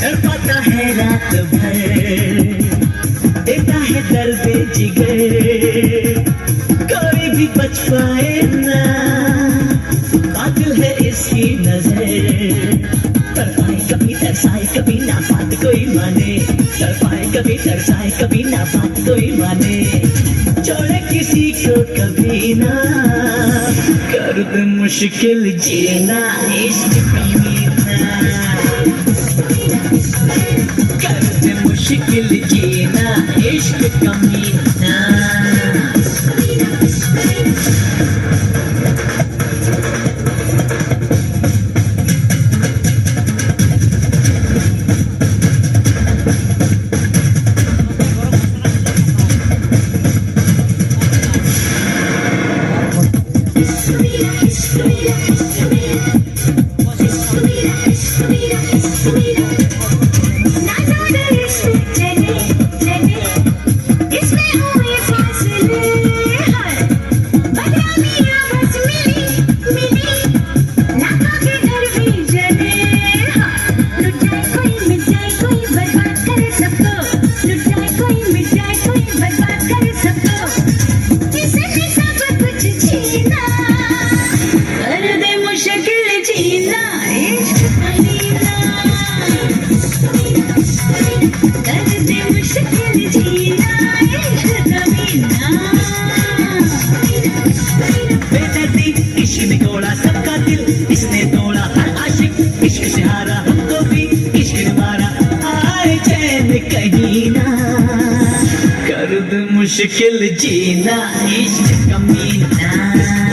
तड़पाता है रात भर, देता है दर्द जिगर, कोई भी बच पाए ना, कातिल है इसकी नजर। तड़पाए कभी तरसाए कभी ना बात कोई माने, तड़पाए कभी तरसाए कभी ना बात कोई माने, छोड़े किसी को कभी ना, कर दे मुश्किल जीना इश्क कमीना, कर दे मुश्किल जीना इश्क कमीना। इश्क ने तोड़ा सबका दिल, इसने तोड़ा हर आशिक, इश्क से हारा हमको भी इश्क ने मारा, आए चैन कहीं ना, कर दे मुश्किल जीना इश्क कमीना।